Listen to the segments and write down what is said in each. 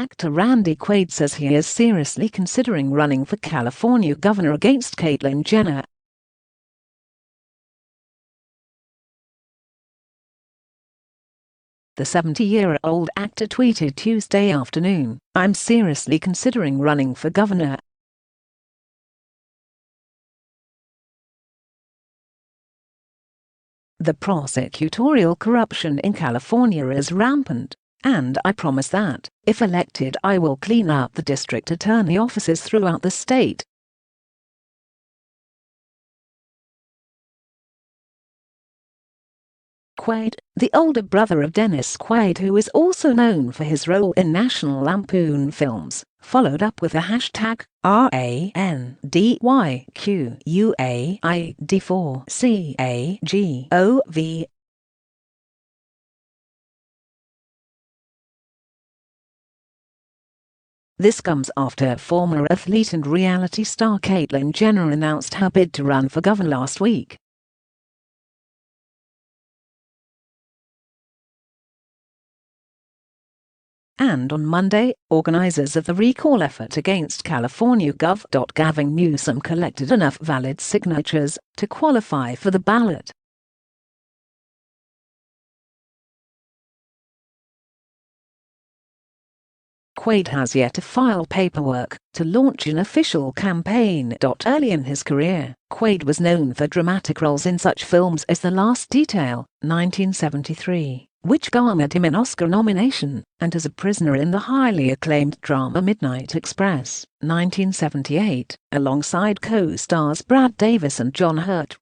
Actor Randy Quaid says he is seriously considering running for California governor against Caitlyn Jenner. The 70-year-old actor tweeted Tuesday afternoon, "I'm seriously considering running for governor." The prosecutorial corruption in California is rampant, and I promise that, if elected, I will clean up the district attorney offices throughout the state. Quaid, the older brother of Dennis Quaid, who is also known for his role in National Lampoon films, followed up with a hashtag RandyQuaid4CAGOV. This comes after former athlete and reality star Caitlyn Jenner announced her bid to run for governor last week. And on Monday, organizers of the recall effort against California Gov.Gavin Newsom collected enough valid signatures to qualify for the ballot. Quaid has yet to file paperwork to launch an official campaign.Early in his career. Quaid was known for dramatic roles in such films as The Last Detail, 1973, which garnered him an Oscar nomination, and as a prisoner in the highly acclaimed drama Midnight Express, 1978, alongside co-stars Brad Davis and John Hurt.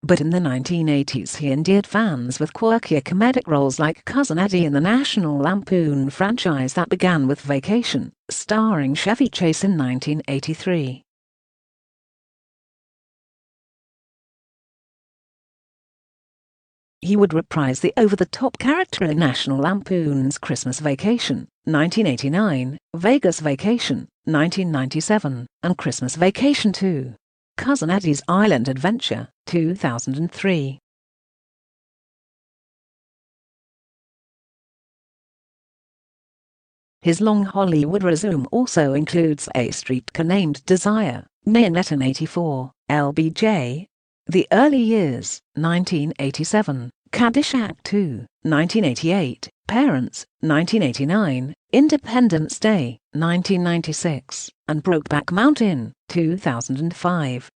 But in the 1980s he endeared fans with quirkier comedic roles like Cousin Eddie in the National Lampoon franchise that began with Vacation, starring Chevy Chase in 1983. He would reprise the over-the-top character in National Lampoon's Christmas Vacation, 1989, Vegas Vacation, 1997, and Christmas Vacation 2. Cousin Eddie's Island Adventure, 2003. His long Hollywood resume also includes A Streetcar Named Desire, Nanette in '84, LBJ, The Early Years, 1987, Caddyshack 2, 1988, Parents, 1989, Independence Day, 1996, and Brokeback Mountain, 2005.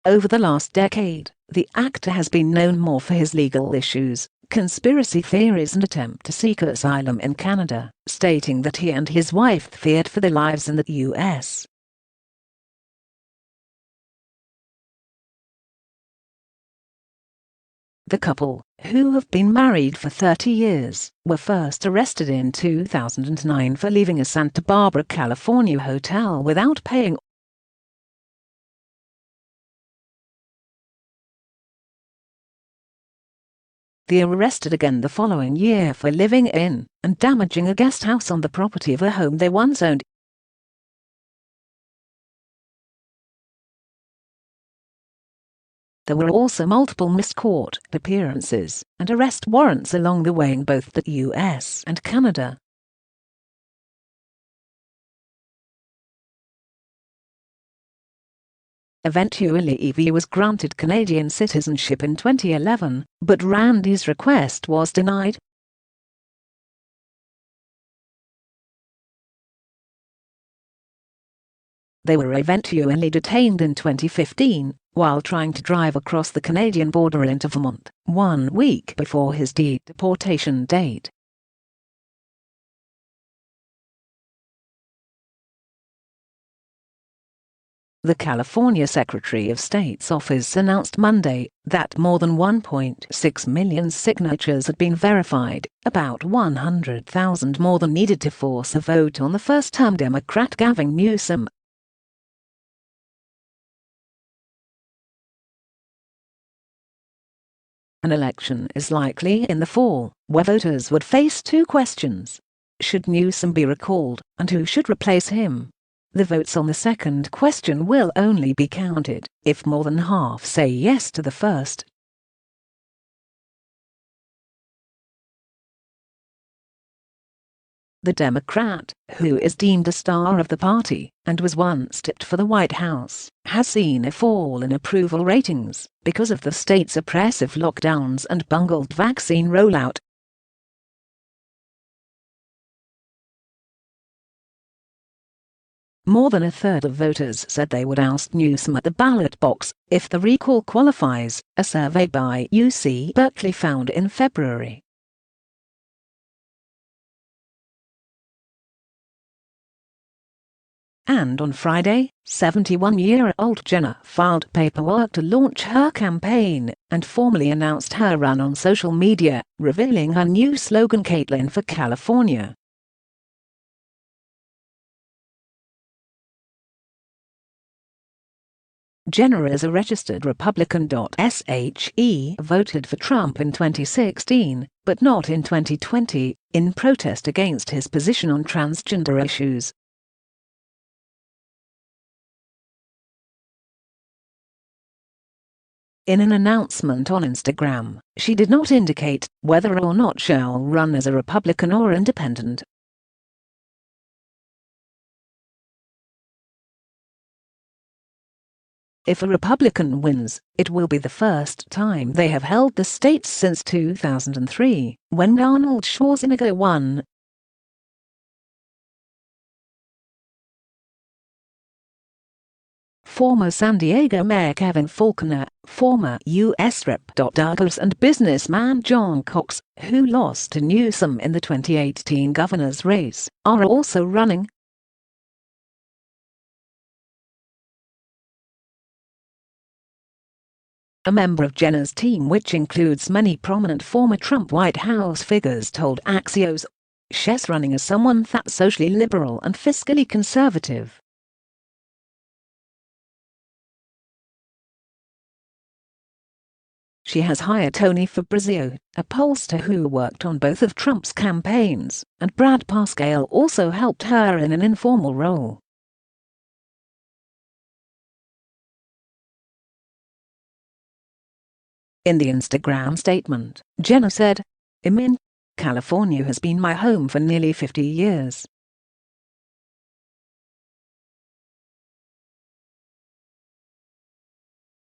Over the last decade, the actor has been known more for his legal issues, conspiracy theories and attempt to seek asylum in Canada, stating that he and his wife feared for their lives in the U.S. The couple, who have been married for 30 years, were first arrested in 2009 for leaving a Santa Barbara, California hotel without paying. They were arrested again the following year for living in and damaging a guest house on the property of a home they once owned. There were also multiple missed court appearances and arrest warrants along the way in both the U.S. and Canada. Eventually Evie was granted Canadian citizenship in 2011, but Randy's request was denied. They were eventually detained in 2015 while trying to drive across the Canadian border into Vermont, 1 week before his deportation date. The California Secretary of State's office announced Monday that more than 1.6 million signatures had been verified, about 100,000 more than needed to force a vote on the first-term Democrat Gavin Newsom. An election is likely in the fall, where voters would face two questions. Should Newsom be recalled, and who should replace him? The votes on the second question will only be counted if more than half say yes to the first. The Democrat, who is deemed a star of the party and was once tipped for the White House, has seen a fall in approval ratings because of the state's oppressive lockdowns and bungled vaccine rollout. More than a third of voters said they would oust Newsom at the ballot box if the recall qualifies, a survey by UC Berkeley found in February. And on Friday, 71-year-old Jenner filed paperwork to launch her campaign and formally announced her run on social media, revealing her new slogan, Caitlyn for California. Jenner is a registered Republican.SHE voted for Trump in 2016, but not in 2020, in protest against his position on transgender issues. In an announcement on Instagram, she did not indicate whether or not she'll run as a Republican or independent. If a Republican wins, it will be the first time they have held the state since 2003, when Arnold Schwarzenegger won. Former San Diego Mayor Kevin Faulconer, former U.S. Rep. Douglas and businessman John Cox, who lost to Newsom in the 2018 governor's race, are also running. A member of Jenner's team, which includes many prominent former Trump White House figures, told Axios, "She's running as someone that's socially liberal and fiscally conservative." She has hired Tony Fabrizio, a pollster who worked on both of Trump's campaigns, and Brad Parscale also helped her in an informal role. In the Instagram statement, Jenner said, "I'm in California has been my home for nearly 50 years.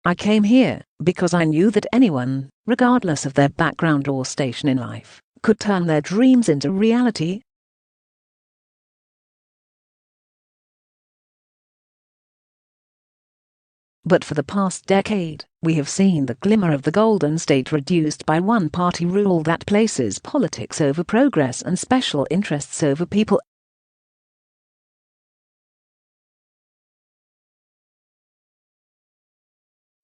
I came here because I knew that anyone, regardless of their background or station in life, could turn their dreams into reality." But for the past decade, we have seen the glimmer of the Golden State reduced by one-party rule that places politics over progress and special interests over people.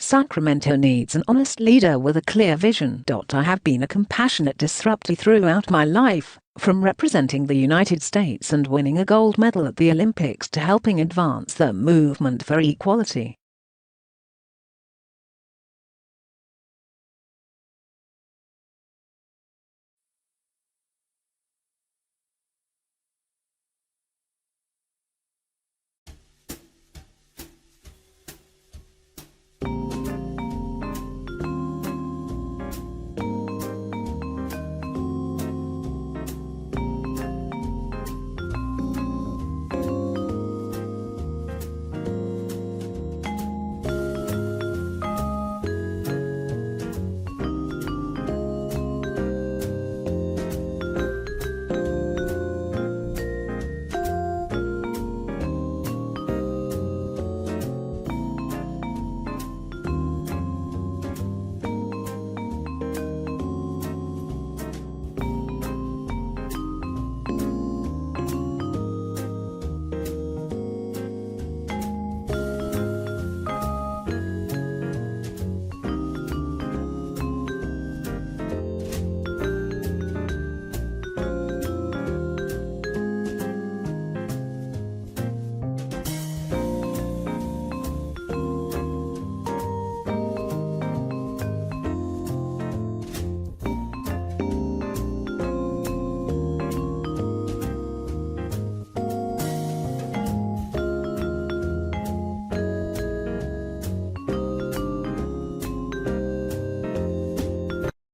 Sacramento needs an honest leader with a clear vision. I have been a compassionate disruptor throughout my life, from representing the United States and winning a gold medal at the Olympics to helping advance the movement for equality.